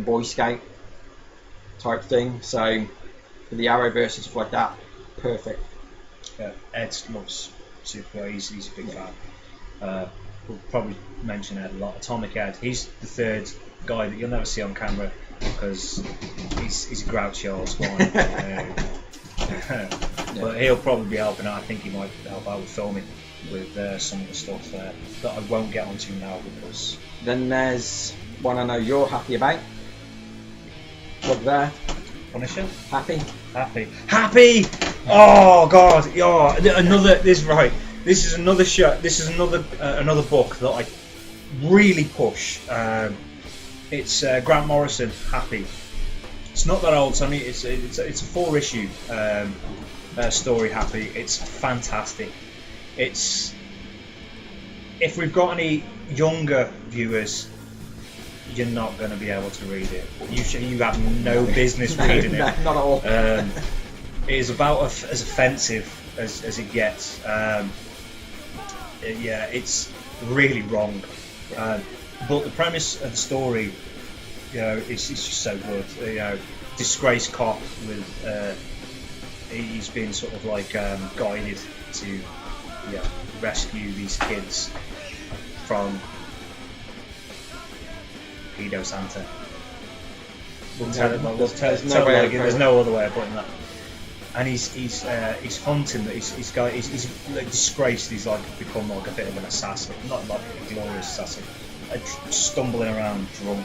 Boy Scout type thing. So for the Arrowverse and stuff like that, perfect. Ed loves Supergirl. He's a big fan. We'll probably mention Ed a lot. Atomic Ed. He's the third guy that you'll never see on camera because he's a grouchy old swine. But he'll probably be helping out. I think he might help out with filming with some of the stuff that I won't get onto now because. Then there's one I know you're happy about. Look there. Punisher. Happy. Oh God! Yeah, This is another show. This is another book that I really push. It's Grant Morrison. Happy. It's not that old. So I mean, it's a 4-issue story. Happy. It's fantastic. It's if we've got any younger viewers, you're not going to be able to read it. You have no business reading it. Not at all. It is about as offensive as it gets. Yeah, it's really wrong. But the premise of the story, it's just so good. Disgraced cop with he's been sort of like guided to rescue these kids from pedo Santa. There's no other way of putting that. And he's hunting. He's like disgraced. He's like become like a bit of an assassin, not like a glorious assassin, stumbling around drunk,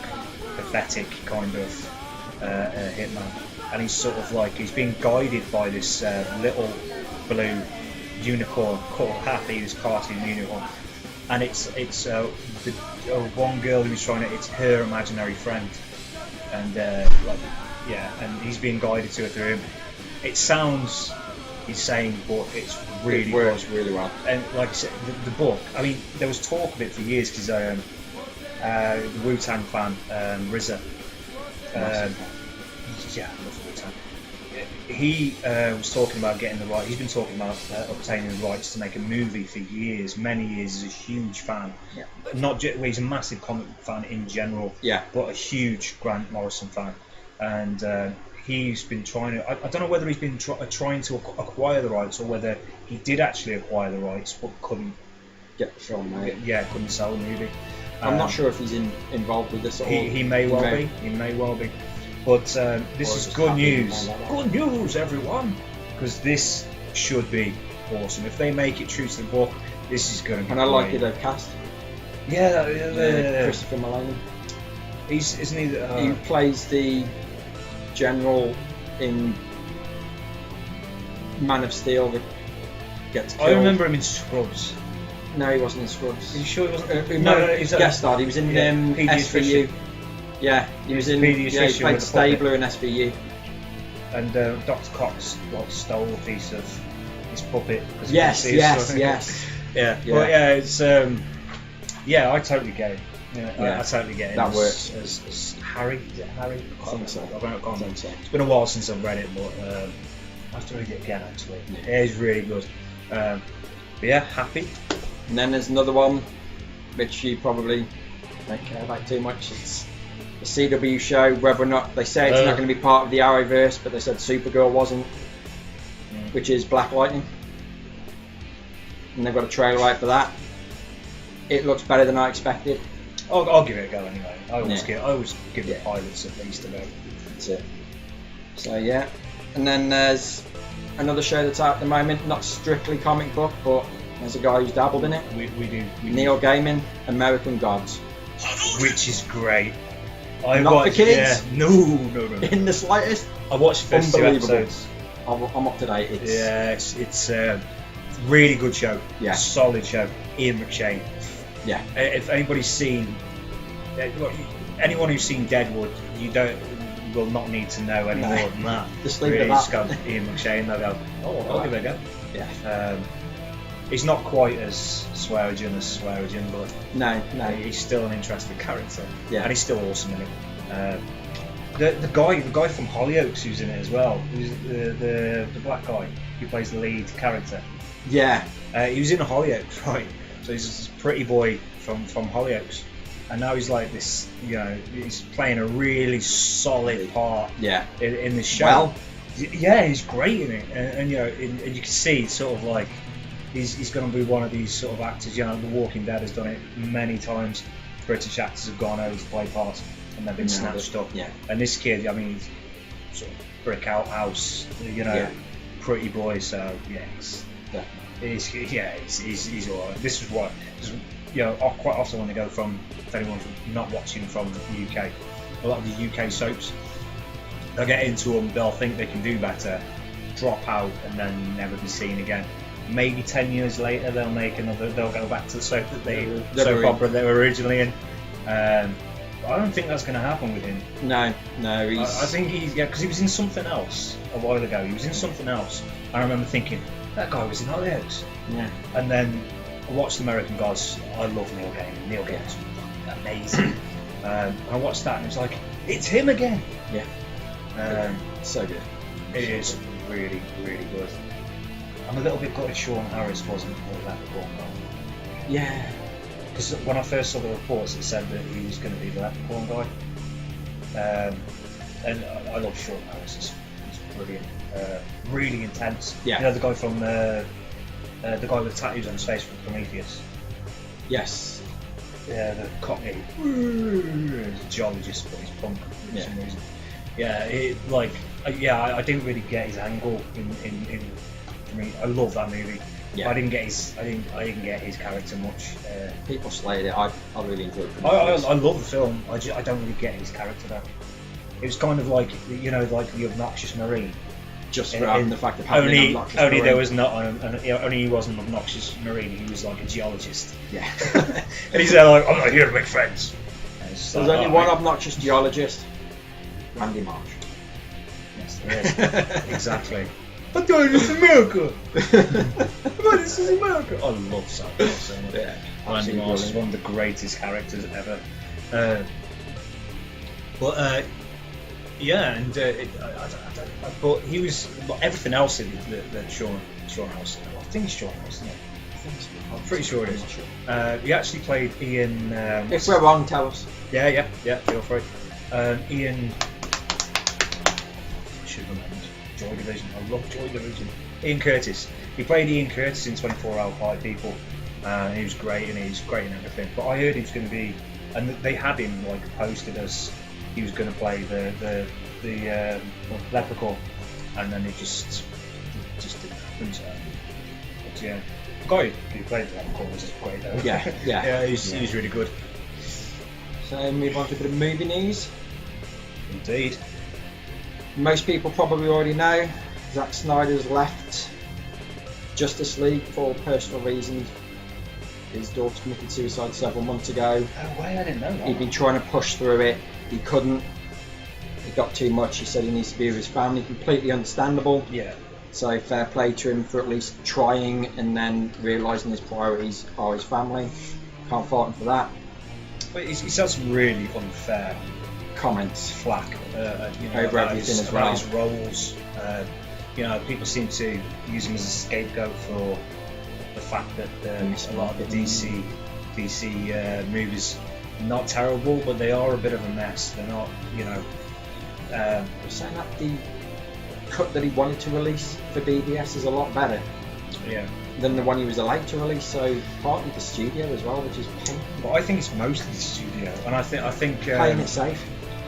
pathetic kind of hitman. And he's sort of like he's being guided by this little blue unicorn called Happy, this cartoon unicorn. And it's the one girl who's trying to. It's her imaginary friend, and and he's being guided to it through him. It sounds insane, but it's really it works really well. And like I said, the book. I mean, there was talk of it for years because the Wu-Tang fan, RZA. I love Wu-Tang. He was talking about getting the right. He's been talking about obtaining the rights to make a movie for years, many years. He's a huge fan. Yeah. He's a massive comic fan in general. Yeah. But a huge Grant Morrison fan, and. He's been trying to. I don't know whether he's been trying to acquire the rights or whether he did actually acquire the rights but couldn't get the film made. Couldn't sell the movie. I'm not sure if he's involved with this at all. He may well be. He may well be. But this is good news. Good news, everyone, because this should be awesome. If they make it true to the book, this is going to be. And I like it. Cast. Yeah. Christopher Maloney. Isn't he? He plays the general in Man of Steel that gets killed. I remember him in Scrubs. No, he wasn't in Scrubs. Are you sure he wasn't? No, he's guest starred. He was in SVU. Yeah, he was in. He played Stabler in SVU. And Dr. Cox stole a piece of his puppet. Yes. Yeah. But it's I totally get it. I totally get it. That works. As Harry, is it Harry? I think so. I can't remember. It's been a while since I've read it, but I have to read it again actually. Yeah. It is really good. But Happy. And then there's another one, which you probably don't care about too much. It's a CW show. Whether or not they say it's not going to be part of the Arrowverse, but they said Supergirl wasn't, which is Black Lightning. And they've got a trailer out for that. It looks better than I expected. I'll give it a go anyway. I always give the pilots at least a go. That's it. So and then there's another show that's out at the moment, not strictly comic book, but there's a guy who's dabbled in it. We do. Neil Gaiman, American Gods, which is great. Not for kids. No. In the slightest. I watched the first 2 episodes. I'm up to date. It's a really good show. Yeah. Solid show. Ian McShane. Yeah. If anybody's seen, anyone who's seen Deadwood, will not need to know any more than that. Just leave it at that. Ian McShane, they'll go, I'll give it a go. Yeah. He's not quite as Swearigan as Swearigan, but no, he's still an interesting character. Yeah. And he's still awesome in it. The guy from Hollyoaks who's in it as well, who's the black guy who plays the lead character. Yeah. He was in Hollyoaks, right? So he's this pretty boy from Hollyoaks. and now he's like this. He's playing a really solid part. Yeah. In the show. Well. Yeah, he's great in it, and and you can see sort of like he's going to be one of these sort of actors. The Walking Dead has done it many times. British actors have gone over to play parts and they've been snatched up. Yeah. And this kid, I mean, he's sort of brick out house, pretty boy. So he's alright. This is what I quite often when they go from, if anyone's not watching from the UK, a lot of the UK soaps, they'll get into them, they'll think they can do better, drop out, and then never be seen again. Maybe 10 years later they'll go back to the soap opera they were originally in. I don't think that's going to happen with him. No, I think because he was in something else a while ago. He was in something else. I remember thinking, that guy was in Hollyoaks. Yeah. And then I watched American Gods. I love Neil Gaiman. Neil Gaiman's amazing. I watched that and it was like, it's him again. Yeah. So good. It is really, really good. I'm a little bit gutted Sean Harris wasn't the Leprechaun guy. Yeah. Because when I first saw the reports, it said that he was going to be the Leprechaun guy. And I love Sean Harris. He's brilliant. Really intense. Yeah. The guy from the guy with tattoos on his face from Prometheus. Yes. Yeah, the Cockney. He's a geologist, but he's punk for some reason. Yeah, I didn't really get his angle in I love that movie. Yeah. I didn't get his character much. People slayed it. I really enjoyed it. I love the film. I don't really get his character though. It was kind of like like the obnoxious Marine. Just for the fact of having an obnoxious Marine. Only there was not only he wasn't an obnoxious Marine. He was like a geologist. Yeah. And he's there like, I'm not here to make friends. There's only one obnoxious geologist. Randy Marsh. Yes, there is. Exactly. I thought this is America. I thought this is America. I love South so much. Yeah, Randy Marsh is one of the greatest characters ever. But he was everything else that Sean House. I think it's Sean House, isn't it? I'm pretty sure it is. He actually played Ian. If we're wrong, tell us. Yeah. Feel free. Ian. Should remember. Joy Division. I love Joy Division. Ian Curtis. He played Ian Curtis in 24 Hour Party People. He was great, and he's great in everything. But I heard he was going to be, and they had him like posted as he was going to play the Leprechaun, and then it just didn't happen. So, but yeah, the guy who played the Leprechaun was great though. Yeah. He's really good. So move on to a bit of movie news. Indeed. Most people probably already know Zack Snyder's left Justice League for personal reasons. His daughter committed suicide several months ago. No way, I didn't know that. He'd been trying to push through it. He couldn't. It got too much. He said he needs to be with his family. Completely understandable. Yeah. So fair play to him for at least trying and then realising his priorities are his family. Can't fault him for that. But he said some really unfair comments, flack, over everything as well. His roles. People seem to use him as a scapegoat for the fact that a lot of the DC movies are not terrible, but they are a bit of a mess. They're not, saying that the cut that he wanted to release for BBS is a lot better. Yeah. Than the one he was allowed to release, so partly the studio as well, which is pain. But I think it's mostly the studio, and I think playing it safe.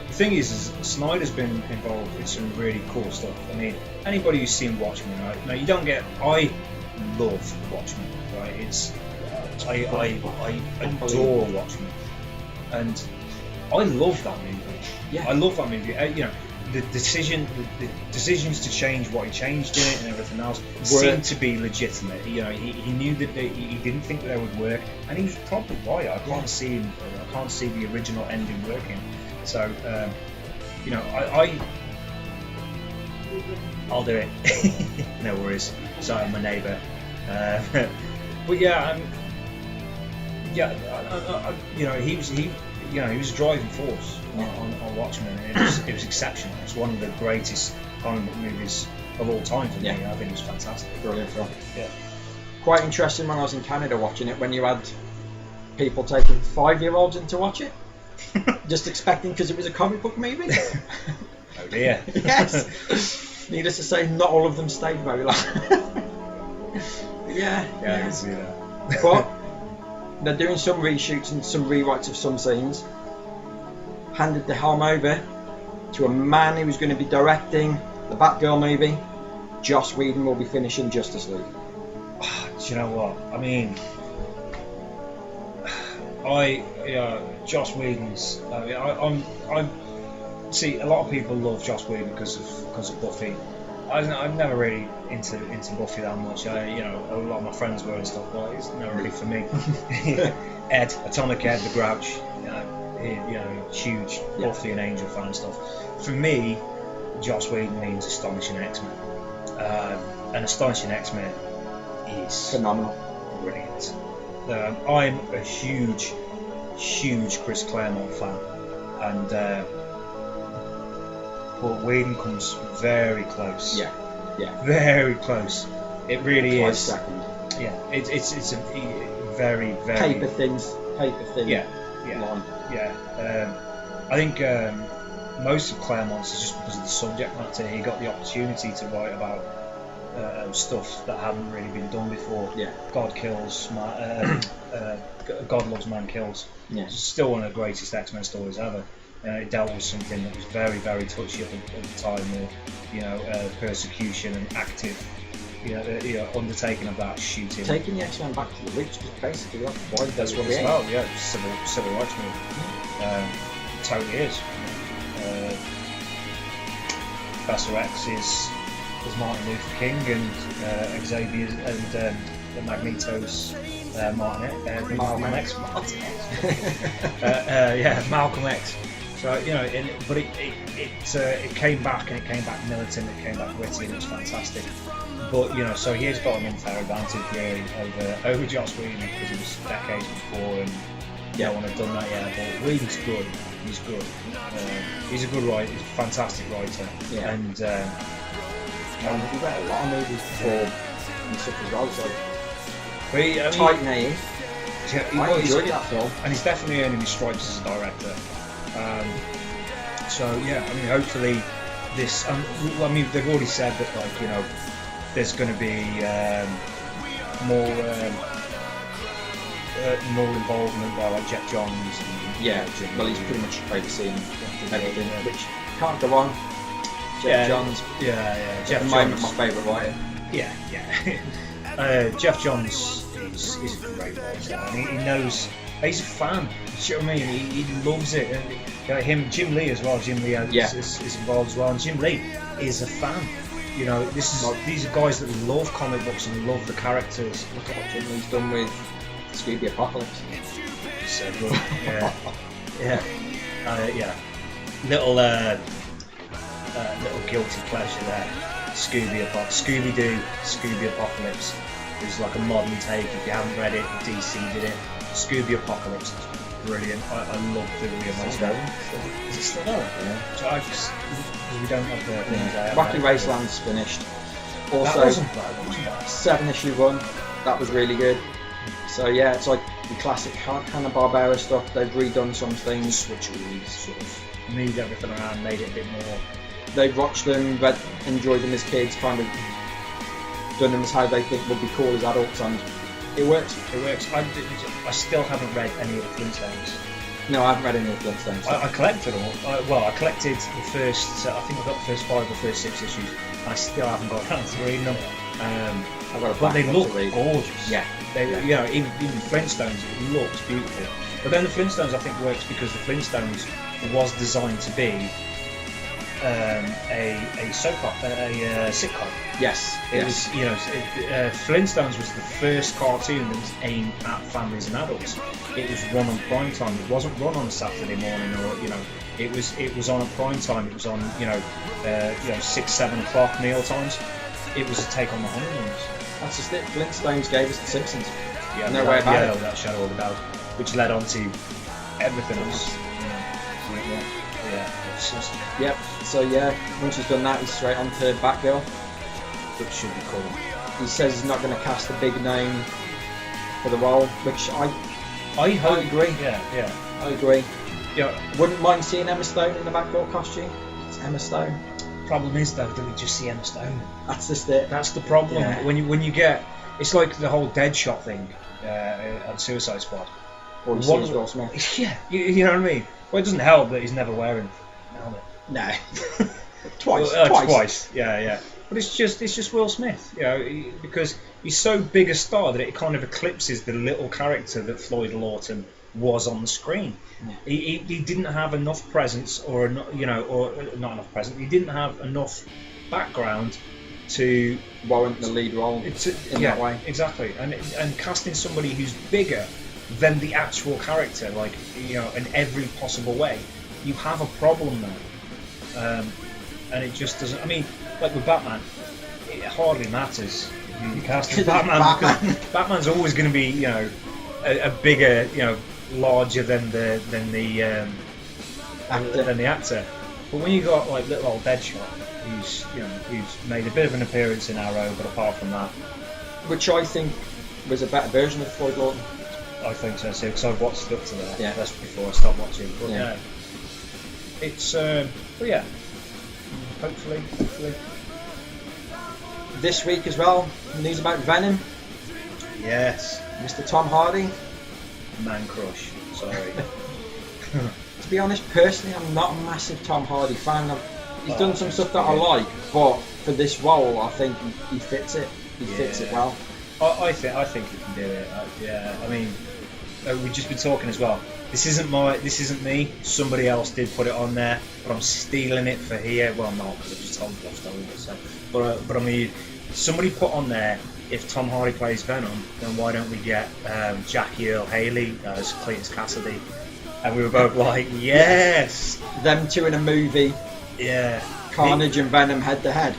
The thing is Snyder's been involved with some really cool stuff. I mean, anybody who's seen Watchmen, right? Now you don't get. I love Watchmen, right? It's I adore Watchmen, and I love that movie. Yeah, I love that movie. The decisions to change what he changed in it and everything else seemed to be legitimate. He knew that he didn't think that they would work, and he was probably right. I can't see the original ending working. So, I'll do it. No worries. Sorry, I'm my neighbour. But yeah, he was a driving force on Watchmen, and it was exceptional. It's one of the greatest comic book movies of all time for me. I think it was fantastic. Brilliant film. Yeah. Quite interesting when I was in Canada watching it, when you had people taking 5-year-olds in to watch it, just expecting because it was a comic book movie. Oh dear. Yes. Needless to say, not all of them stayed very long. Yeah, I can see that. But they're doing some reshoots and some rewrites of some scenes. Handed the helm over to a man who was going to be directing the Batgirl movie. Joss Whedon will be finishing Justice League. Do you know what? I mean, Joss Whedon's. I mean, I'm. See, a lot of people love Joss Whedon because of Buffy. I'm never really into Buffy that much. A lot of my friends were and stuff, but it's never really for me. Ed, Atomic Ed, the Grouch, huge Buffy and Angel fan and stuff. For me, Joss Whedon means Astonishing X-Men. And Astonishing X-Men is phenomenal, brilliant. I'm a huge Chris Claremont fan, and but Whedon comes very close. Yeah, very close. It really is. Second. Yeah, it's a very paper thin. Yeah. Line. Yeah. I think most of Claremont's is just because of the subject matter. He got the opportunity to write about stuff that hadn't really been done before. Yeah. God kills, God loves, man kills. Yeah. It's still one of the greatest X-Men stories ever. It dealt with something that was very, very touchy at the time, persecution and active, undertaking of that shooting. Taking the X-Men back to the roots was basically why that's what it's about. Yeah, civil rights movement. Totally is. Professor X is Martin Luther King, and Xavier and Magneto's Malcolm X. Malcolm X. So but it came back, and it came back militant, it came back gritty, and it was fantastic. But so he's got an unfair advantage really over Joss Whedon because it was decades before, and no one had done that yet. But Whedon's good. He's good. He's a good writer. He's a fantastic writer. Yeah. And we've read a lot of movies before and stuff as well. So Titan A. I enjoyed that film, and he's definitely earning his stripes as a director. Hopefully this. They've already said that, there's going to be more involvement by Jeff Johns. And, well, he's pretty much overseeing everything, which can't go on. Jeff Johns. Jeff Johns. My favourite writer. Jeff Johns is a great writer, and he knows. He's a fan. Do you know what I mean? He loves it, and Jim Lee as well. Jim Lee is involved as well, and Jim Lee is a fan. These are guys that love comic books and love the characters. Look at what Jim Lee's done with Scooby Apocalypse. So good. Little guilty pleasure there. Scooby-Doo, Scooby Apocalypse is like a modern take. If you haven't read it, DC did it. Scooby Apocalypse is brilliant. I love the reimagining. Is it still going? Yeah. So we don't have the things there. Wacky Raceland's finished. Also, that wasn't bad. 7-issue run. That was really good. So it's like the classic Hanna-Barbera stuff. They've redone some things, which really sort of moved everything around, made it a bit more. They've watched them, enjoyed them as kids, kind of done them as how they think would be cool as adults, and it works. I still haven't read any of the Flintstones. No, I haven't read any of the Flintstones. I collected all. I collected the first. I think I got the first 5 or first 6 issues. I still haven't got around to reading them. But they look gorgeous. Yeah. Even Flintstones, it looks beautiful. But then the Flintstones, I think, works because the Flintstones was designed to be a soap opera, a sitcom. Yes. It was, Flintstones was the first cartoon that was aimed at families and adults. It was run on prime time. It wasn't run on a Saturday morning, or it was on a prime time. It was on 6-7 o'clock meal times. It was a take on the Honeymooners. That's just it. Flintstones gave us the Simpsons. Yeah, no way about it. That Shadow of the Doubt, which led on to everything else. Yep. So once he's done that, he's straight on to Batgirl, which should be cool. He says he's not going to cast a big name for the role, which I I agree. Yeah. I agree. Yeah. Wouldn't mind seeing Emma Stone in the Batgirl costume. It's Emma Stone. Problem is though, do we just see Emma Stone? That's just it. That's the problem. Yeah. When you get, it's like the whole Deadshot thing on Suicide Squad. Or the Will Smith. Yeah, you know what I mean. Well, it doesn't help that he's never wearing a helmet. No. Twice. Twice. Yeah. But it's just Will Smith, because he's so big a star that it kind of eclipses the little character that Floyd Lawton was on the screen. Yeah. He didn't have enough presence, or not enough presence. He didn't have enough background to warrant the lead role in that way. Exactly, and casting somebody who's bigger than the actual character, like in every possible way, you have a problem now. And it just doesn't. I mean, like with Batman, it hardly matters who you cast as Batman. Because Batman's always going to be, a bigger, larger than the actor. But when you got like little old Deadshot, who's made a bit of an appearance in Arrow, but apart from that, which I think was a better version of Floyd Lawton. I think so too, because I've watched up to there. Yeah, that's before I stopped watching. But yeah, it's but yeah. Hopefully. This week as well, news about Venom. Yes. Mr. Tom Hardy. Man crush. Sorry. To be honest, personally, I'm not a massive Tom Hardy fan. He's done some stuff that I like, but for this role, I think he fits it. He fits it well. I think he can do it. I mean, we've just been talking as well. This isn't me. Somebody else did put it on there, but I'm stealing it for here. Well, not because I just told you I've stolen it. So, but I mean, somebody put on there. If Tom Hardy plays Venom, then why don't we get Jackie Earle Haley as Cletus Cassidy? And we were both like, yes. Them two in a movie. Yeah. Carnage and Venom head to head.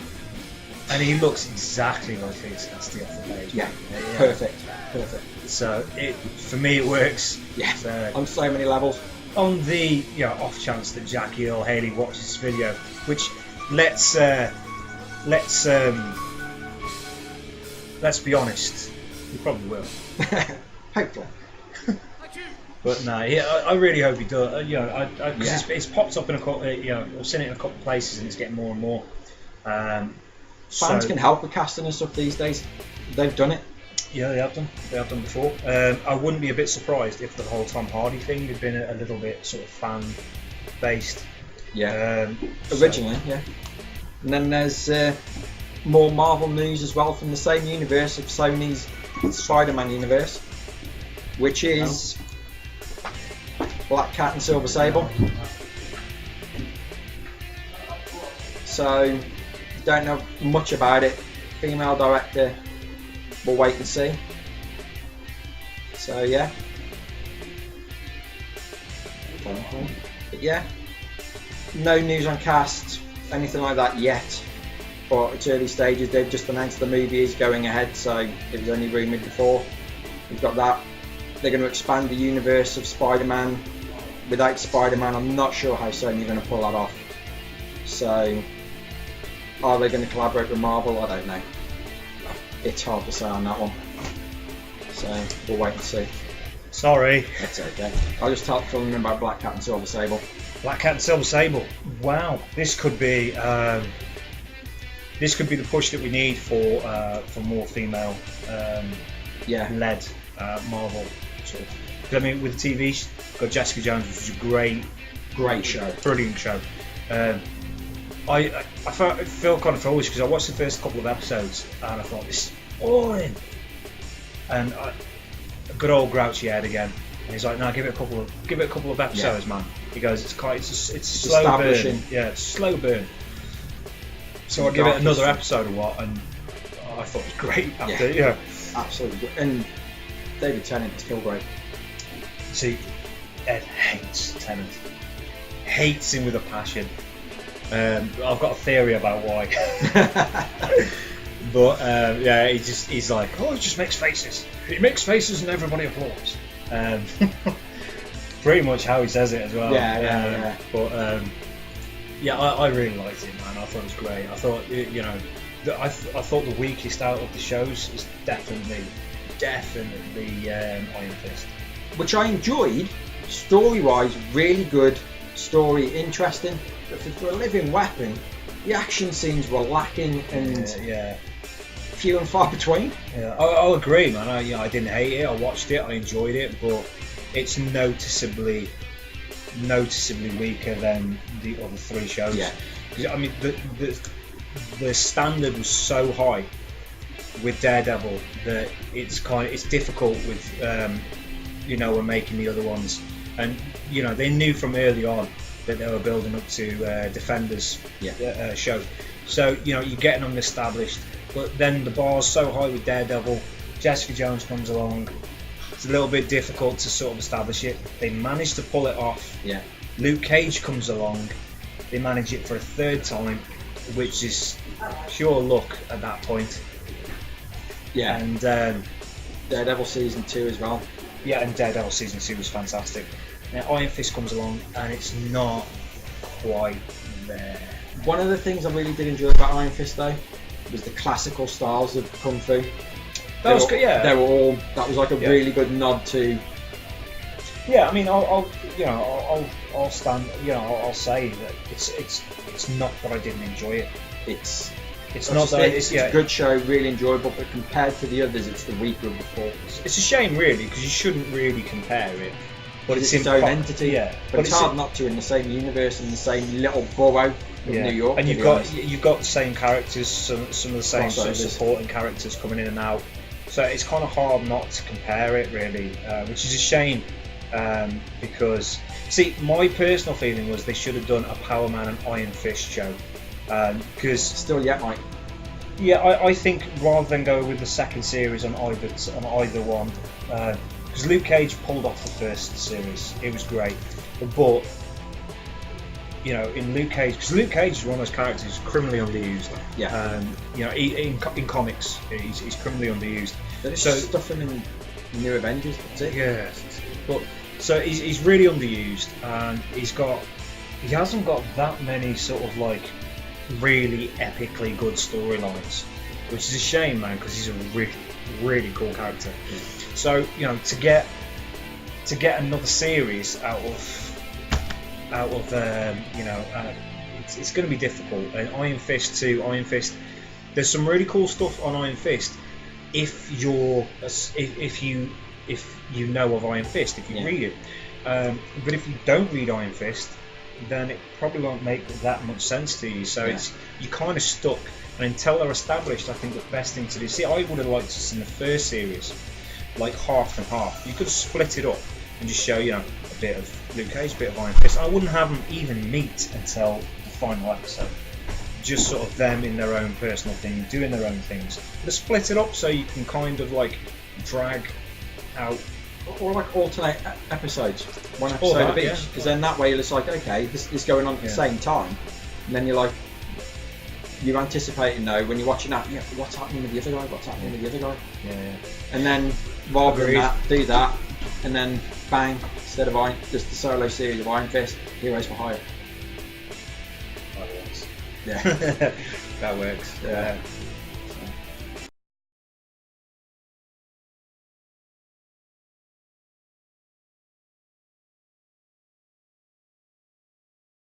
And he looks exactly like Cletus Cassidy off the page. Yeah. Perfect. So for me it works. Yes. On so many levels. On the off chance that Jackie Earle Haley watches this video, which let's be honest, he probably will. Hopefully. But no, I really hope he does. It's popped up in a couple. I've seen it in a couple of places, and it's getting more and more. Fans can help with casting and stuff these days. They've done it. Yeah, they have done. They have done before. I wouldn't be a bit surprised if the whole Tom Hardy thing had been a little bit sort of fan based. Yeah. Originally, yeah. And then there's more Marvel news as well from the same universe of Sony's Spider-Man universe, which is Black Cat and Silver Sable. So, don't know much about it. Female director. We'll wait and see. So yeah. But yeah. No news on cast, anything like that yet. But it's early stages. They've just announced the movie is going ahead, so it was only rumoured before. We've got that. They're going to expand the universe of Spider-Man. Without Spider-Man, I'm not sure how Sony are going to pull that off. So, are they going to collaborate with Marvel? I don't know. It's hard to say on that one. So, we'll wait and see. Sorry. That's okay. I'll just tell them about Black Cat and Silver Sable. Black Cat and Silver Sable. Wow. This could be the push that we need for more female led Marvel sort of. I mean, with the TV, got Jessica Jones, which was a great show, brilliant show. I felt kind of foolish because I watched the first couple of episodes and I thought this is boring. And a good old grouchy head again. And he's like, no, give it a couple of episodes, man. He goes, it's a slow burn. Yeah, it's a slow burn. So I give it another episode or what, and I thought it was great after. Yeah, absolutely. And David Tennant is still great. See, Ed hates Tennant. Hates him with a passion. I've got a theory about why. But he's like, oh, he just makes faces. He makes faces and everybody applauds. Pretty much how he says it as well. Yeah. But I really liked it, man. I thought it was great. I thought I thought the weakest out of the shows is definitely Iron Fist. which I enjoyed, story-wise, really good story, interesting. But for a living weapon, the action scenes were lacking and few and far between. Yeah, I'll agree, man. I didn't hate it. I watched it. I enjoyed it, but it's noticeably weaker than the other 3 shows. Yeah. I mean, the standard was so high with Daredevil that it's difficult with when making the other ones, and they knew from early on that they were building up to Defenders show, so you're getting them established, but then the bar's so high with Daredevil. Jessica Jones comes along, it's a little bit difficult to sort of establish it. They managed to pull it off. Luke Cage comes along, they manage it for a 3rd time, which is pure luck at that point. And Daredevil season 2 as well. And Daredevil season 2 was fantastic. Now Iron Fist comes along and it's not quite there. One of the things I really did enjoy about Iron Fist though was the classical styles of Kung Fu. That was like a really good nod to. Yeah, I mean, I'll stand. I'll say that it's not that I didn't enjoy it. It's a good show, really enjoyable, but compared to the others, it's the weaker of the 4. It's a shame, really, because you shouldn't really compare it. But it's its own entity. But it's hard not to in the same universe, in the same little borough of New York. And you've got the same characters, some of the same sort of supporting characters coming in and out. So it's kind of hard not to compare it, really, which is a shame. Because, see, my personal feeling was they should have done a Power Man and Iron Fist show. Because still yet, Mike. Yeah, I think rather than go with the 2nd series on either one, because Luke Cage pulled off the 1st series, it was great. But in Luke Cage, because Luke Cage is one of those characters who's criminally underused. In comics, he's criminally underused. There's stuff in New Avengers, that's it. Yeah, but so he's really underused, and he hasn't got that many sort of like really epically good storylines, which is a shame, man, because he's a really, really cool character. So to get another series out of it's going to be difficult. And Iron Fist 2, there's some really cool stuff on Iron Fist if you know of Iron Fist, if you read it. But if you don't read Iron Fist, then it probably won't make that much sense to you. So you're kind of stuck. And until they're established, I think the best thing to do. See, I would have liked to in the 1st series, like half and half. You could have split it up and just show a bit of Luke Cage, a bit of Iron Fist. I wouldn't have them even meet until the final episode. Just sort of them in their own personal thing, doing their own things. But split it up so you can kind of like drag out. Or like alternate episodes, one episode of each, because then that way it's like, okay, this is going on at the same time, and then you're anticipating though when you're watching that, what's happening with the other guy, and then rather than that, do that, and then bang, instead of just the solo series of Iron Fist, Heroes for Hire. That works. Yeah. That works. Yeah.